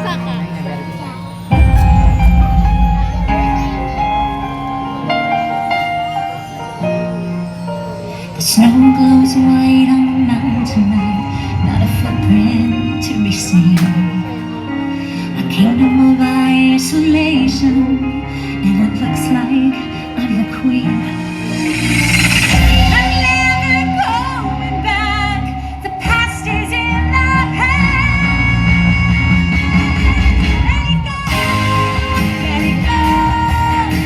The snow glows white on the mountain tonight, not a footprint to be seen. A kingdom of isolation, and it looks like I'm the queen. I'm never going back, the past is in the past. Let it go, let it go.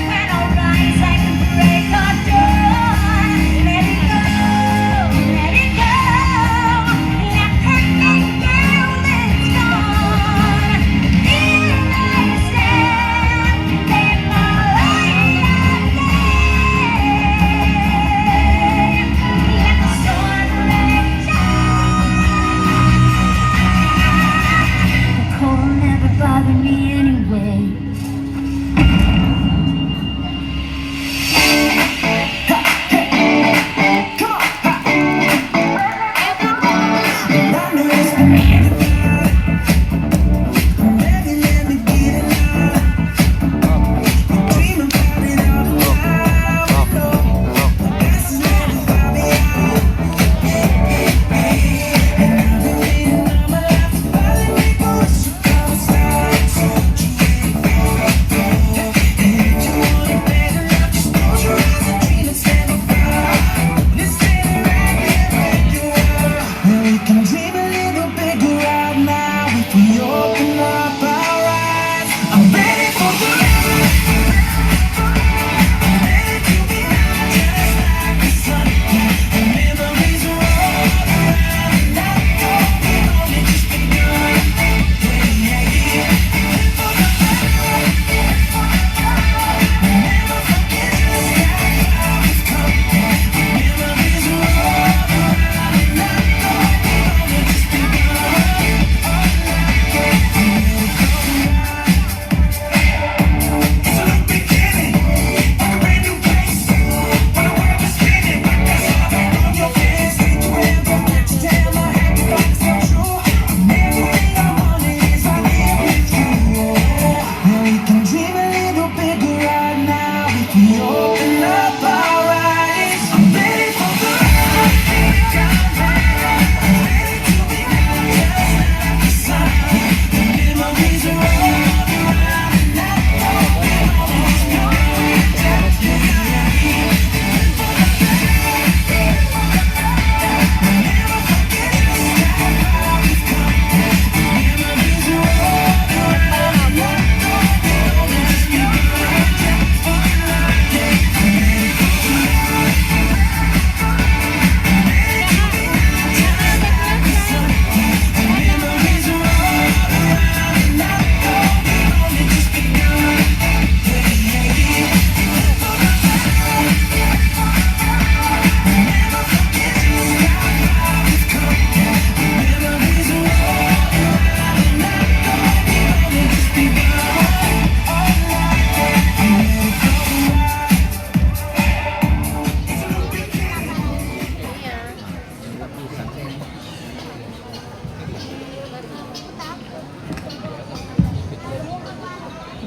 When I rise, I can break our dawn. Let it go, let it go. Let perfect girl is gone. Here I stand, in my light of day. Let the sun rays shine. The cold never bothered me anyway.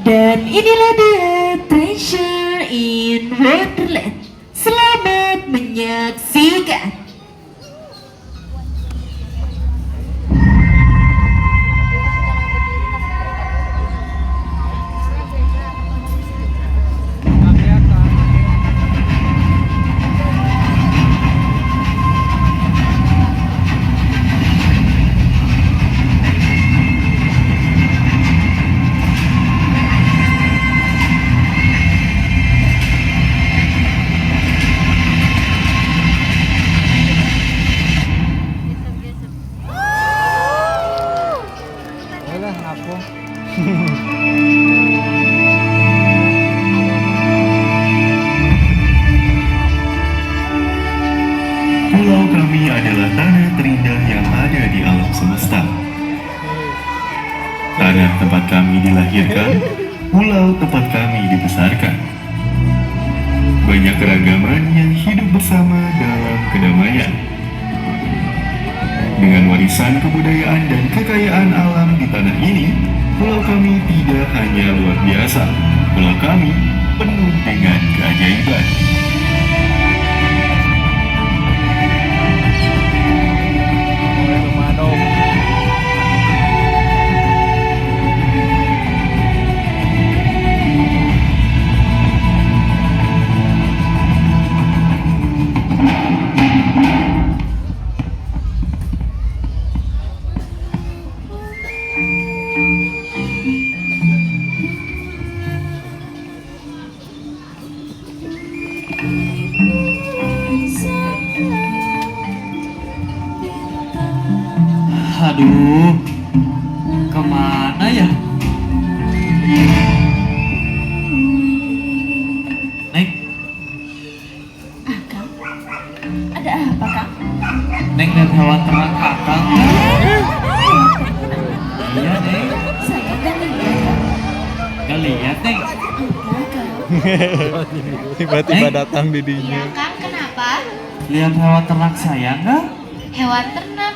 Dan inilah dia Treasure in Wonderland. Selamat menyaksikan. Pulau kami adalah tanah terindah yang ada di alam semesta. Tanah tempat kami dilahirkan, pulau tempat kami dibesarkan. Banyak keragaman yang hidup bersama dalam kedamaian. Dengan warisan kebudayaan dan kekayaan alam di tanah ini, Pulau kami tidak hanya luar biasa, pulau kami penuh dengan keajaiban. Aduh, kemana ya? Neng, Akang, ada apa Kang? Neng lihat hewan ternak kakak. Iya, Neng. Saya gak lihat Kang. Gak lihat, Neng. Enggak Kang. Tiba-tiba Neng. datang Iya didinya. Kang, kenapa? Lihat hewan ternak saya nggak? Hewan ternak?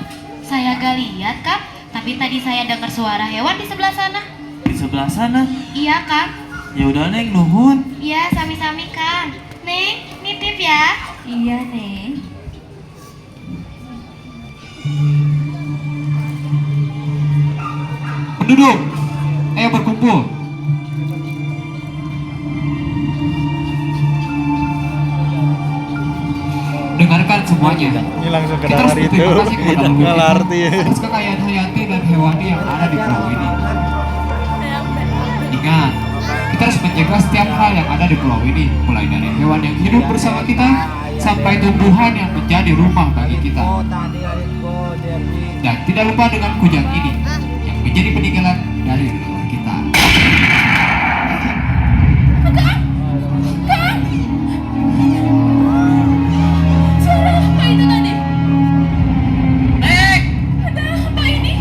Saya gak lihat Kang, tapi tadi saya dengar suara hewan di sebelah sana. Di sebelah sana. Iya Kang. Ya udah, Neng, nuhun. Iya, sami-sami Kang. Neng, nitip ya. Iya Neng. Penduduk, ayo berkumpul. Dengarkan semuanya. Ini langsung ke Kita harus dalar itu. berterima kasih kepada leluhur Dalar kita arti. atas kekayaan hayati dan hewani yang ada di pulau ini. Ingat, kita harus menjaga setiap hal yang ada di pulau ini, mulai dari hewan yang hidup bersama kita sampai tumbuhan yang menjadi rumah bagi kita. Dan tidak lupa dengan kujang ini yang menjadi peninggalan dari leluhur kita. Suara apa itu tadi? Neng, Ada apa ini?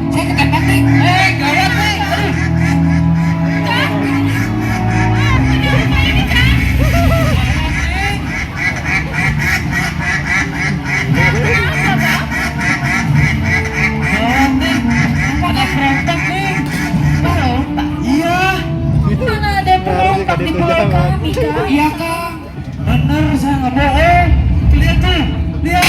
saya ketembak Neng. Neng, gawat Neng. Aduh. Kang? Ada apa ini Kang? Gawat Neng. Ada perontak Neng. Perompak? Iya, Mana ada perompak di pulau kami Kang? iya Kang. Bener, saya nggak bohong. Lihat tuh, lihat.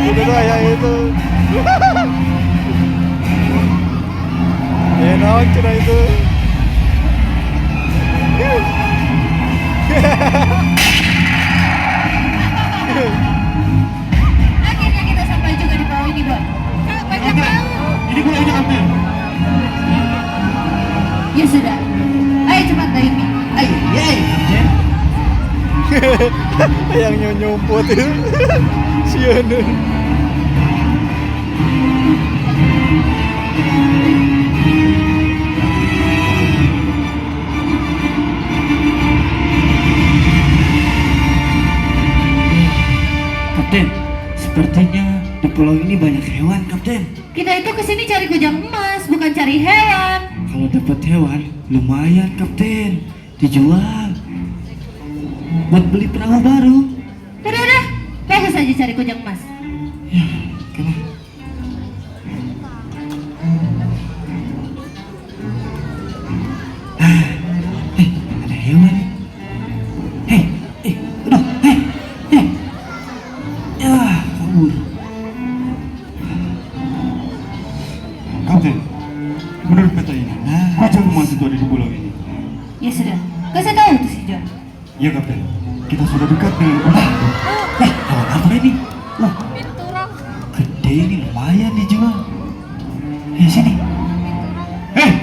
Itu tuh ayah itu. Ya naon cina itu. Akhirnya kita sampai juga di pulau ini, Bang. Kak, banyak tahu. Ini gue ini ambil. Ya sudah. Ayo cepat naiki. Ayo. Yeay. Yang nyumput itu. Sianan. Kapten, sepertinya di pulau ini banyak hewan, Kapten. Kita itu kesini cari kujang emas, bukan cari hewan. Kalau dapat hewan, lumayan, Kapten. Dijual. Buat beli perahu baru. Udah, bagus saja cari kujang emas. Ya, kena. Ada hewan nih. Aduh, ya, kabur. Kapten, menurut peta ini, kujang emas itu ada di pulau ini. Ya sudah, kasih tahu tuh si John. Iya Kapten, kita sudah dekat dengan pulau. Hewan apa ini? Wah, gede ini, lumayan dijual. Sini.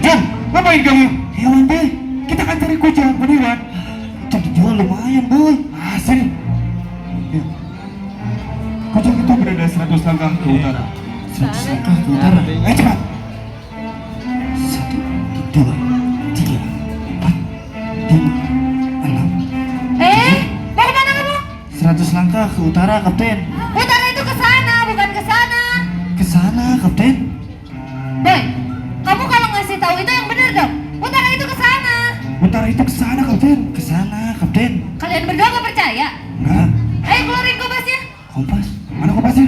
John, ngapain kamu? Hewan, Boy. Kita kan cari kujang, bukan hewan. Itu dijual lumayan, Boy. Sini. Ya. Kujang itu berada 100 langkah ke utara. 100 langkah ke utara. Ayo cepat. 1, 2, 3, 4, 5, 6. Mau kemana kamu? 100 langkah ke utara, Kapten. Utara itu ke sana, bukan ke sana. Ke sana, Kapten. Boy, tahu itu yang benar dong. Utara itu ke sana. Utara itu ke sana, Kapten. Ke sana, Kapten. Kalian berdua nggak percaya? Enggak. Ayo keluarin kompasnya. Kompas. Mana kompasnya?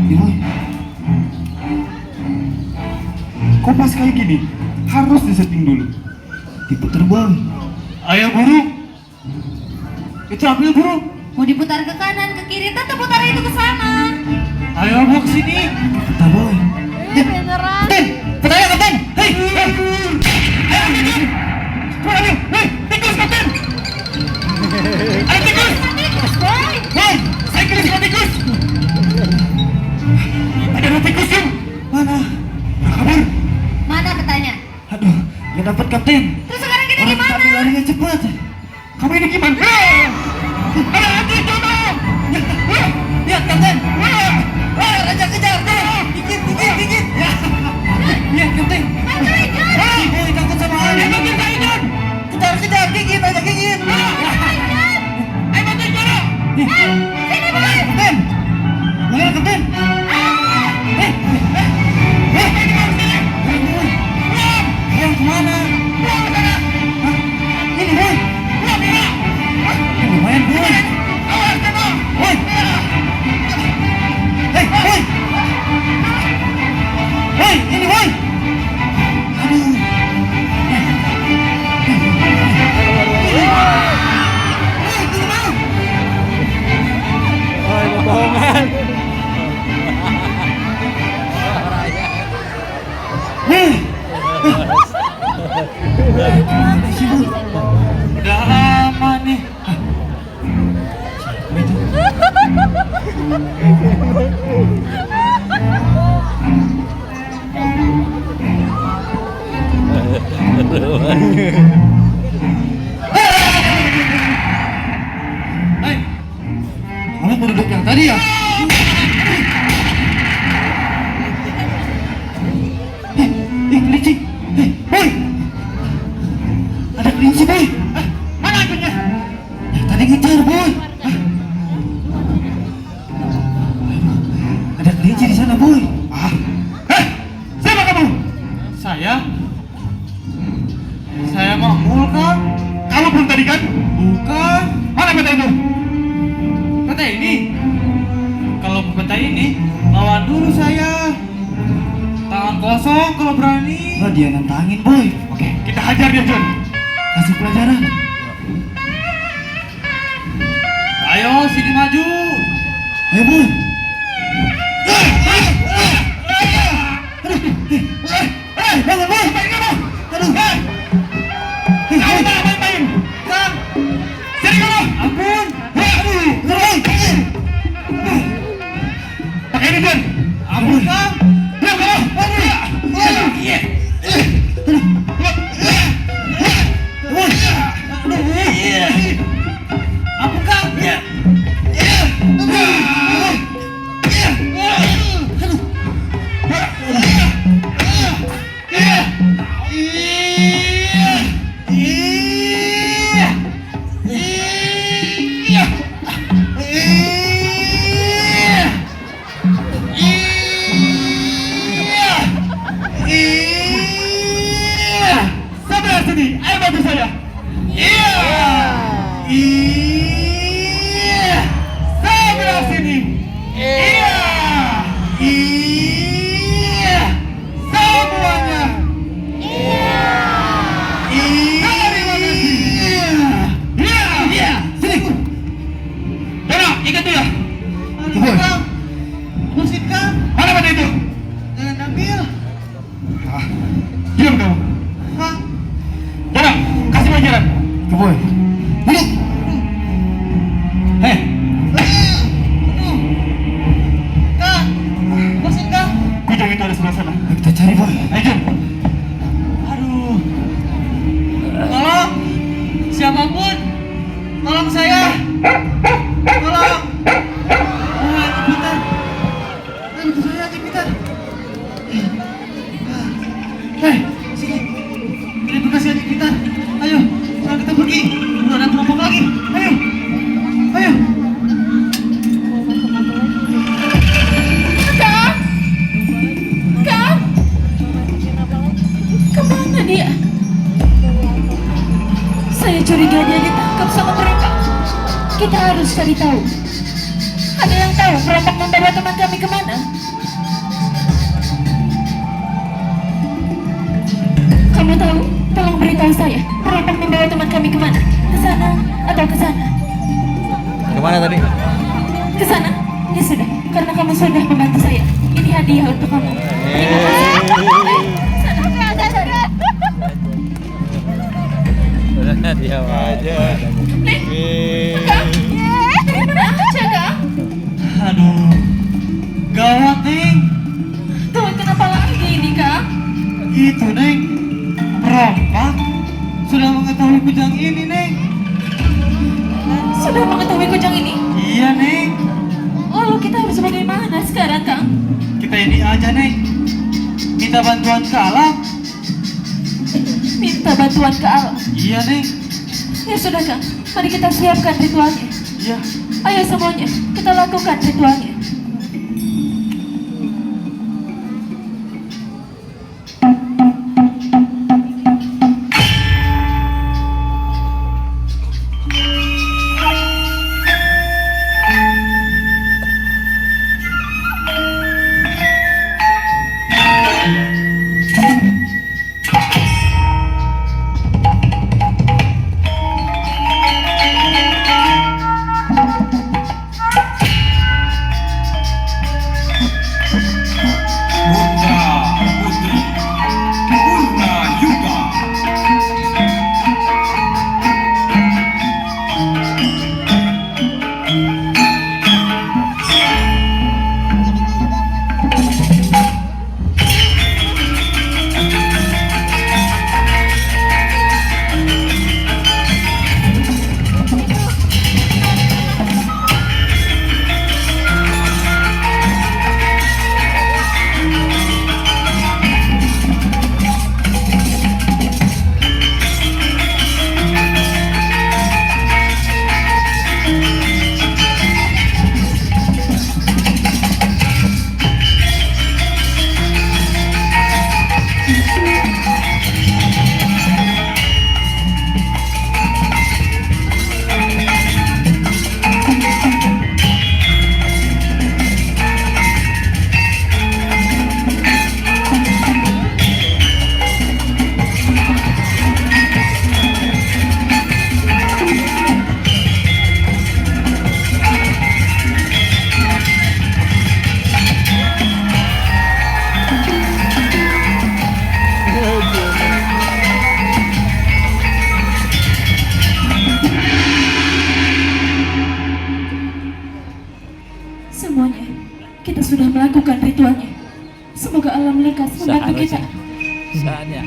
Nih, boy. Kompas kayak gini harus disetting dulu. Diputar, boy. Ayo buru. Itu ambil buru. Mau diputar ke kanan, ke kiri, tetap utara itu ke sana. Ayo bawa ke sini. Kita, boy. Beneran. Kapten, percaya, Kapten. Hei, hei. Ayo, ambil. Keluar, ambil. Hei, tikus, Kapten. Ada tikus. Tikus, boy. Boy, saya kira sama tikus. Ada tikus, Jum. Mana? Udah kabur. Mana petanya? Aduh, nggak dapat, Kapten. Terus sekarang kita Orang gimana? tadi larinya cepat. Kamu ini gimana? Ada hantu Jono. Lihat, Kapten. Raja kejar. Dikit. Lihat, Kapten. Boy, takut sama hantu. Kejar, gigit aja, gigit. Ayo, bantuin Jono. Sini, boy. Kapten. Mana, Kapten? Yang kemana? Hah? Ini, boy. Lumayan, boy. Boy. Hei, boy. Boy, ini, boy. Aduh. Oh, ini bohongan. Udah aman nih. Hei, kamu penduduk yang tadi ya? Kelinci. Boy. Ada kelinci, boy. Mana hantunya? Tadi ngejar, boy. Ada kelinci di sana, boy. Siapa kamu? Saya Makmul, Kang. Kamu belum tadi kan? Bukan. Mana peta itu? Peta ini. Kalau peta ini, lawan dulu saya. Tangan kosong kalau berani. Oh, dia nantangin, boy. Oke, kita hajar dia, John. Kasih pelajaran. Ayo, sini maju. Ayo, boy. Bangun, boy. Aduh. Main. Kang, Sini kamu. ampun. Aduh. Boy. Pakai ini, John. Ampun, Kang. Diam kamu. Iya. Boy. Iya. Ampun, Kang. Iya. Sebelah sini. Ayo bantu saya. Iya. Sebelah sini. Iya. Semuanya. Terima kasih. Iya. Sini. Dono, ikat dia. Aduh, Kang. Pusing, Kang. Mana benda itu? Jangan ambil. Diam kamu. Kang. Dono, kasih pelajaran. Ke boy. Duduk. Hei. Kang. Pusing, Kang. Kujang itu ada sebelah sana. Ayo kita cari, boy. Ayo, John. Aduh. Tolong. Siapapun. Tolong saya. Tolong. Jepitan. Bantu saya, Jepitan. Hei, sini. Ini bekas ya, Jepitan. Ayo, sekarang kita pergi. Udah ada perampok lagi. Ayo. Ayo. Kang. Kang. Kemana? Curiga dia ditangkap sama perampok. Kita harus cari tahu. Ada yang tahu perampok membawa teman kami kemana? Kamu tahu? Tolong beritahu saya. Perampok membawa teman kami kemana? Ke sana atau ke sana? Kemana tadi? Ke sana? Ya sudah, karena kamu sudah membantu saya. Ini hadiah untuk kamu. Terima kasih. Udah diam aja. Aja, Kak. Aduh, gawat Neng. Tuh, kenapa lagi ini, Kak? Itu Neng, perampok sudah mengetahui kujang ini Neng. Sudah mengetahui kujang ini? Iya Neng, Lalu kita harus bagaimana sekarang, Kang? kita ini aja Neng, minta bantuan ke alam. Minta bantuan ke alam. Iya Neng, Ya sudah, Kang. Mari kita siapkan ritualnya. iya. Ayo semuanya, kita lakukan ritualnya. Semuanya, kita sudah melakukan ritualnya. Semoga alam lekas membantu kita. Saatnya.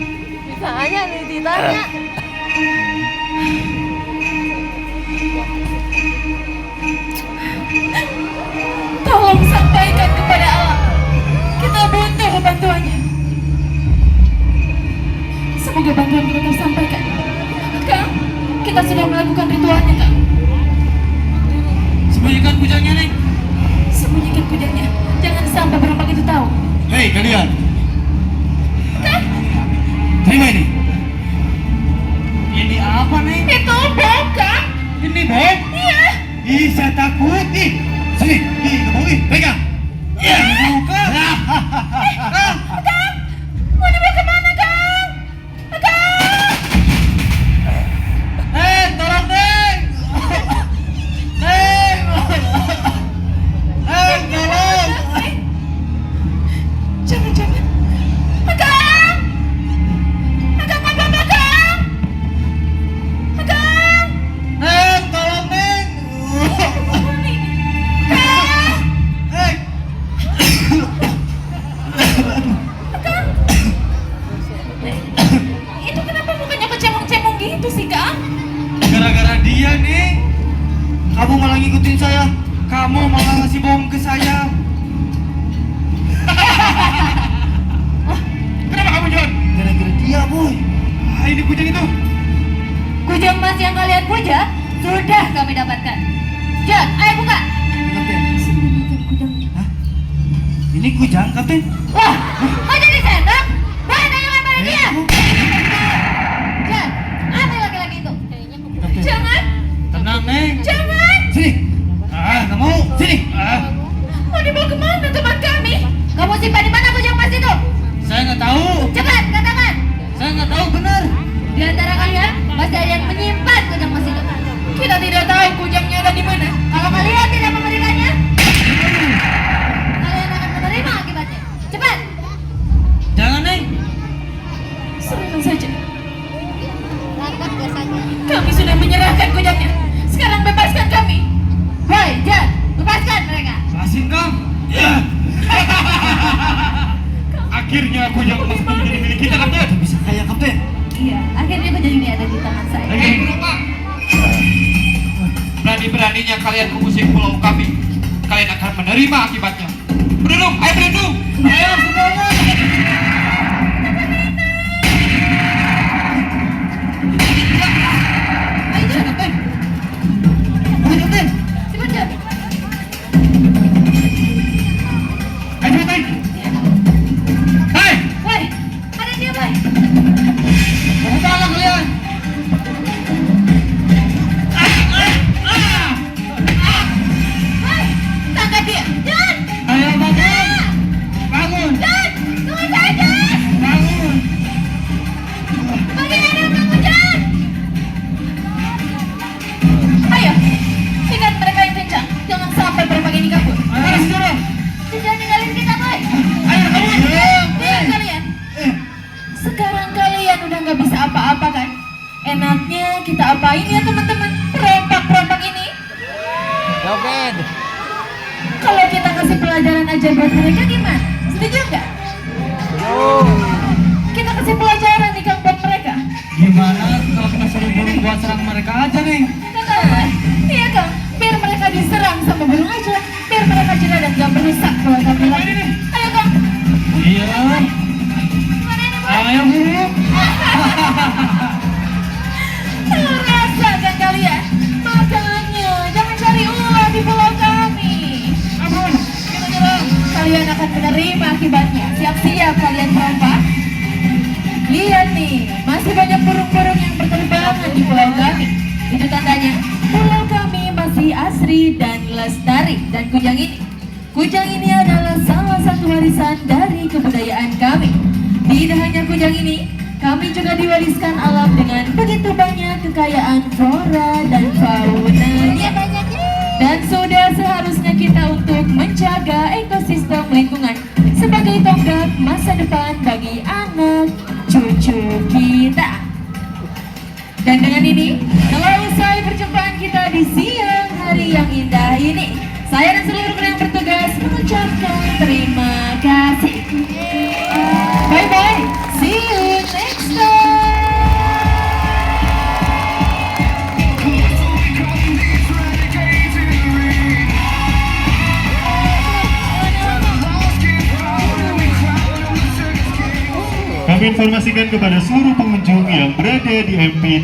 Tanya nih, ditanya. Tolong sampaikan kepada alam. Kita butuh bantuannya. Semoga bantuan kita tersampaikan. Kang, kita sudah melakukan ritualnya, Kang. Sembunyikan kujangnya Neng. Sembunyikan kujangnya. Jangan sampai perampok itu tahu. Hei kalian, terima ini. Ini apa Neng? Itu bom, Kang. Ini bom? Iya. Ih, saya takut nih. Sini, nih, kamu nih, pegang. Ya, buka. Kang, mau dibawa kemana, Kang? Kang! Tolong Neng. Neng. Neng, tolong. Jangan-jangan. Kang! Kang, apa-apa, Kang? Kang! Neng, tolong Neng. Kang! Neng. Itu kenapa mukanya kecemung-cemung gitu sih, Kang? Gara-gara dia nih, kamu malah ngikutin saya. Kamu malah ngasih bom ke saya. Kenapa kamu John? Gara-gara dia boy. Ini kujang itu. Kujang emas yang kalian puja sudah kami dapatkan. John, ayo buka. Kapten. Sembunyikan kujangnya. Hah? Ini kujang kapten. Wah, kok jadi sendok? Mana yang pada dia? John, apa laki-laki itu? Di antara kalian pasti ada yang menyimpan kujang emas itu. Kita tidak tahu kujangnya ada di mana. Kalau kalian tidak memberikannya, kalian akan menerima akibatnya. Cepat. Jangan, Neng. Serahkan saja. Kami sudah menyerahkan kujangnya. Sekarang bebaskan kami. Hei, Jan, lepaskan mereka. Lepasin, Kang. Akhirnya kujang emas itu menjadi milik kita, Kapten. Bisa kayak Kapten. Iya, akhirnya kujang ini ada di tangan saya. Hei, Pak. Berani-beraninya kalian mengusik pulau kami. Kalian akan menerima akibatnya. Berundung, ayo berundung. Ayo semuanya. Ayo, Jan. Kapten. Ayo, Kapten. Cepat, Jan. Ayo, Kapten. Hei, Woi, ada dia, boy. mau kalah kalian. Woi, tangkap dia. Jan, Ayo bangun. Bangun. Jan, tunggu saja. Bangun. Bagaimana kamu, Jan? Ayo, ingat mereka yang kencang. Jangan sampai perempuan ini kabur. Ayo sekarang. Jangan ninggalin kita, boy. Ayo kamu. Lihat kalian. Sekarang kalian udah nggak bisa apa-apa kan? Enaknya kita apain ya teman-teman? Perompak-perompak ini. Kapten. Kalau kita kasih pelajaran aja buat mereka gimana? Setuju nggak? Kita kasih pelajaran nih Kang buat mereka. Gimana kalau kita suruh burung buat serang mereka aja, Neng? Kang, iya Kang. Biar mereka diserang sama burung aja. Biar mereka jerah dan gak merusak keluarga kami lagi. Ayo Kang. Iya. Mana ini, Boy? Ayo burung. Rasakan kalian. Makanya jangan cari ulah di pulau kami. Ampun. Kita nyerang. Kalian akan menerima akibatnya. Siap-siap kalian perompak. Lihat nih, masih banyak burung-burung yang berterbangan di pulau kami. Itu tandanya pulau kami masih asri dan lestari. Dan kujang ini adalah salah satu warisan dari kebudayaan kami. Tidak hanya kujang ini, kami juga diwariskan alam dengan begitu banyak kekayaan flora dan faunanya. Dan sudah seharusnya kita untuk menjaga ekosistem lingkungan sebagai tonggak masa depan bagi anak cucu kita. Dan dengan ini telah usai perjumpaan kita di siang hari yang indah ini. Saya dan seluruh kru yang bertugas mengucapkan terima kasih. Bye bye, see you next time. Kami informasikan kepada seluruh pengunjung yang berada di MP